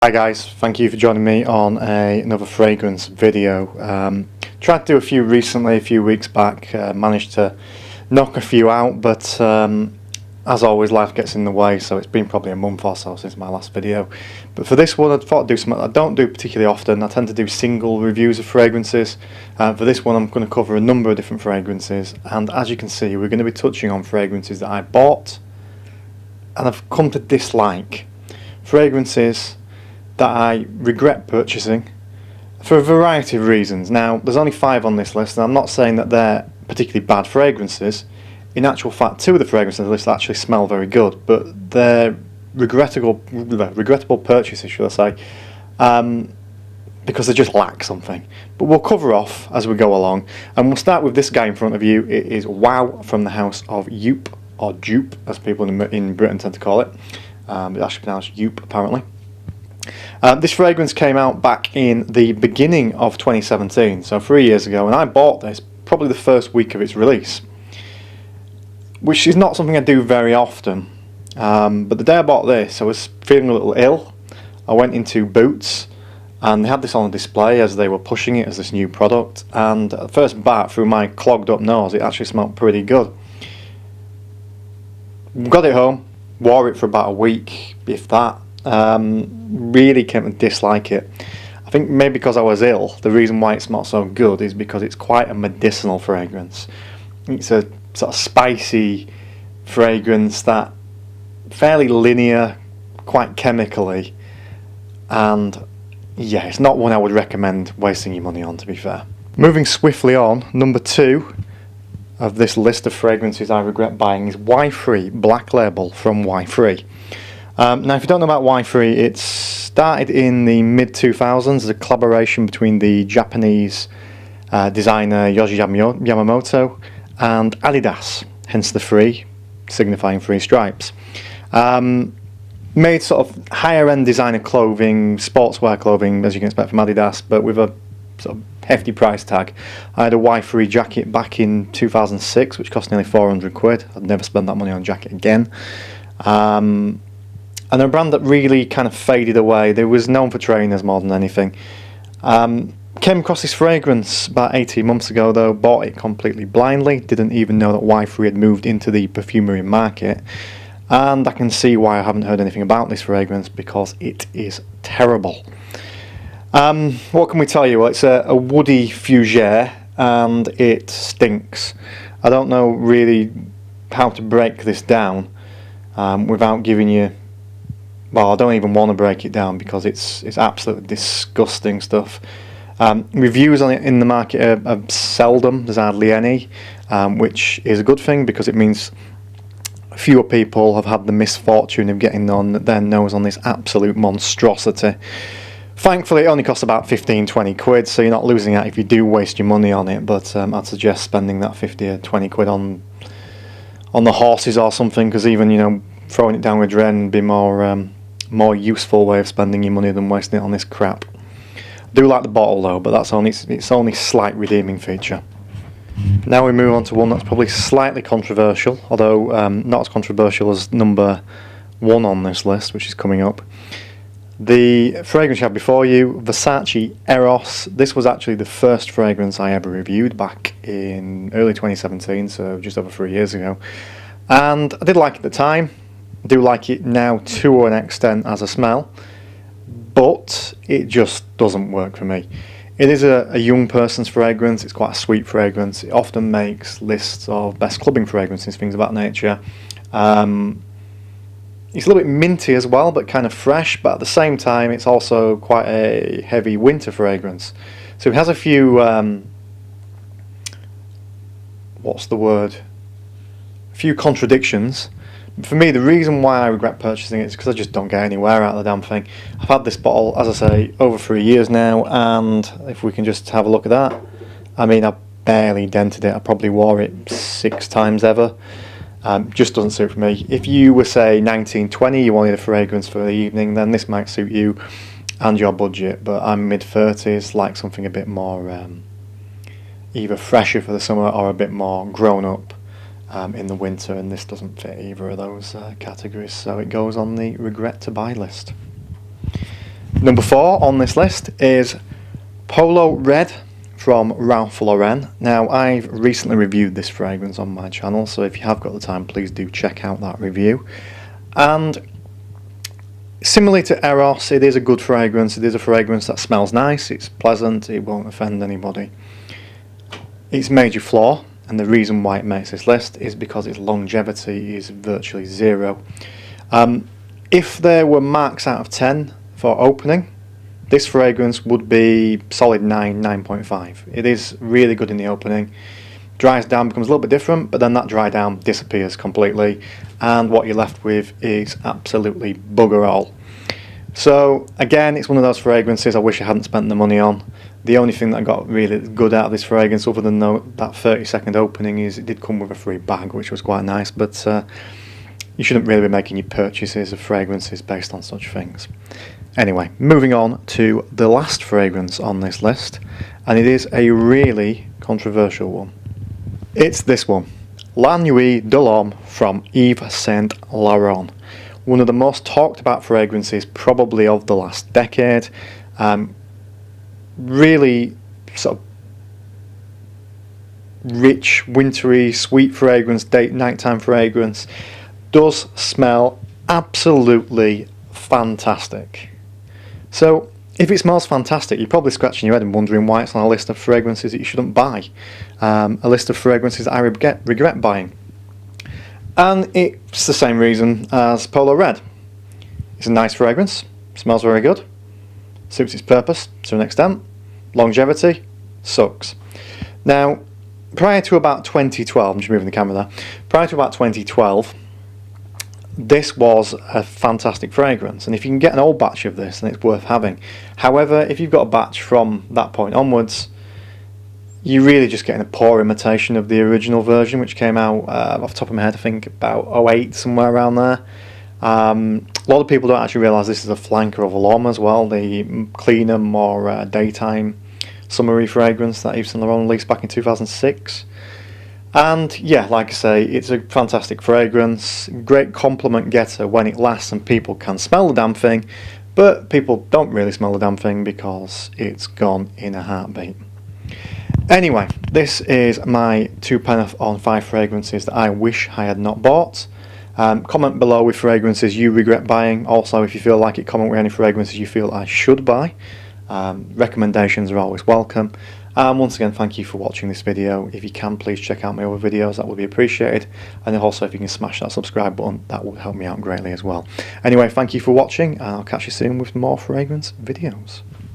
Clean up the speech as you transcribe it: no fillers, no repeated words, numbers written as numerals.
Hi guys, thank you for joining me on another fragrance video. Tried to do a few recently, a few weeks back, managed to knock a few out, but as always life gets in the way, so it's been probably a month or so since my last video. But for this one I thought I'd do something I don't do particularly often. I tend to do single reviews of fragrances. For this one I'm going to cover a number of different fragrances, and as you can see we're going to be touching on fragrances that I bought and I've come to dislike. Fragrances that I regret purchasing for a variety of reasons. Now, there's only 5 on this list, and I'm not saying that they're particularly bad fragrances. In actual fact, 2 of the fragrances on the list actually smell very good, but they're regrettable purchases, should I say, because they just lack something. But we'll cover off as we go along, and we'll start with this guy in front of you. It is Wow from the house of Joop, or Joop, as people in Britain tend to call it. It's actually pronounced Joop, apparently. This fragrance came out back in the beginning of 2017, so 3 years ago, and I bought this probably the first week of its release, which is not something I do very often. But the day I bought this, I was feeling a little ill. I went into Boots, and they had this on display as they were pushing it as this new product, and at the first bat, through my clogged up nose, it actually smelled pretty good. Got it home, wore it for about a week, if that. Really came to dislike it. I think maybe because I was ill, the reason why it smells so good is because it's quite a medicinal fragrance. It's a sort of spicy fragrance that fairly linear, quite chemically, and yeah, it's not one I would recommend wasting your money on, to be fair. Moving swiftly on, number 2 of this list of fragrances I regret buying is Y3 Black Label from Y3. Now, if you don't know about Y3, it started in the mid-2000s as a collaboration between the Japanese designer Yohji Yamamoto and Adidas, hence the 3, signifying 3 stripes. Made sort of higher-end designer clothing, sportswear clothing, as you can expect from Adidas, but with a sort of hefty price tag. I had a Y3 jacket back in 2006, which cost nearly 400 quid. I'd never spend that money on a jacket again. And a brand that really kind of faded away. They was known for trainers more than anything. Came across this fragrance about 18 months ago though, bought it completely blindly, didn't even know that Y3 had moved into the perfumery market, and I can see why I haven't heard anything about this fragrance, because it is terrible. What can we tell you? Well, it's a woody fougere and it stinks. I don't know really how to break this down without giving you... Well, I don't even want to break it down because it's absolutely disgusting stuff. Reviews on it in the market are seldom. There's hardly any, which is a good thing because it means fewer people have had the misfortune of getting on their nose on this absolute monstrosity. Thankfully, it only costs about 15-20 quid, so you're not losing out if you do waste your money on it. But I'd suggest spending that 50 or 20 quid on the horses or something, because even throwing it down with Dren would be more useful way of spending your money than wasting it on this crap. I do like the bottle though, but that's its only slight redeeming feature. Now we move on to one that's probably slightly controversial, although not as controversial as number 1 on this list, which is coming up. The fragrance you have before you, Versace Eros. This was actually the first fragrance I ever reviewed back in early 2017, so just over 3 years ago. And I did like it at the time. I do like it now to an extent as a smell, but it just doesn't work for me. It is a young person's fragrance. It's quite a sweet fragrance. It often makes lists of best clubbing fragrances, things of that nature. It's a little bit minty as well, but kind of fresh, but at the same time it's also quite a heavy winter fragrance. So it has a few, what's the word? A few contradictions. For me, the reason why I regret purchasing it is because I just don't get anywhere out of the damn thing. I've had this bottle, as I say, over 3 years now, and if we can just have a look at that, I mean, I barely dented it. I probably wore it 6 times ever. Just doesn't suit for me. If you were, say, 19, 20, you wanted a fragrance for the evening, then this might suit you and your budget, but I'm mid-30s, like something a bit more either fresher for the summer or a bit more grown up in the winter, and this doesn't fit either of those categories, so it goes on the regret to buy list. Number 4 on this list is Polo Red from Ralph Lauren. Now, I've recently reviewed this fragrance on my channel, so if you have got the time, please do check out that review. And similarly to Eros, it is a good fragrance. It is a fragrance that smells nice, it's pleasant, it won't offend anybody. Its major flaw, and the reason why it makes this list, is because its longevity is virtually 0. If there were marks out of 10 for opening, this fragrance would be solid 9, 9.5. It is really good in the opening. Dries down, becomes a little bit different, but then that dry down disappears completely, and what you're left with is absolutely bugger all. So again, it's one of those fragrances I wish I hadn't spent the money on. The only thing that I got really good out of this fragrance, other than that 30-second opening, is it did come with a free bag, which was quite nice, but you shouldn't really be making your purchases of fragrances based on such things. Anyway, moving on to the last fragrance on this list, and it is a really controversial one. It's this one, La Nuit de l'Homme from Yves Saint Laurent. One of the most talked about fragrances probably of the last decade. Really sort of rich, wintry, sweet fragrance, nighttime fragrance. Does smell absolutely fantastic. So if it smells fantastic, you're probably scratching your head and wondering why it's on a list of fragrances that you shouldn't buy. A list of fragrances that I regret buying. And it's the same reason as Polo Red. It's a nice fragrance, smells very good, suits its purpose to an extent. Longevity sucks. Now, prior to about 2012, I'm just moving the camera there, prior to about 2012, this was a fantastic fragrance, and if you can get an old batch of this, then it's worth having. However, if you've got a batch from that point onwards, you're really just getting a poor imitation of the original version, which came out, off the top of my head, I think about 08, somewhere around there. A lot of people don't actually realise this is a flanker of L'Homme as well, the cleaner, more daytime summery fragrance that Yves Saint Laurent released back in 2006. And yeah, like I say, it's a fantastic fragrance, great compliment getter when it lasts and people can smell the damn thing, but people don't really smell the damn thing because it's gone in a heartbeat. Anyway, this is my 2 pence on 5 fragrances that I wish I had not bought. Comment below with fragrances you regret buying. Also, if you feel like it, comment with any fragrances you feel I should buy. Recommendations are always welcome. Once again, thank you for watching this video. If you can, please check out my other videos, that would be appreciated. And also, if you can smash that subscribe button, that would help me out greatly as well. Anyway, thank you for watching, and I'll catch you soon with more fragrance videos.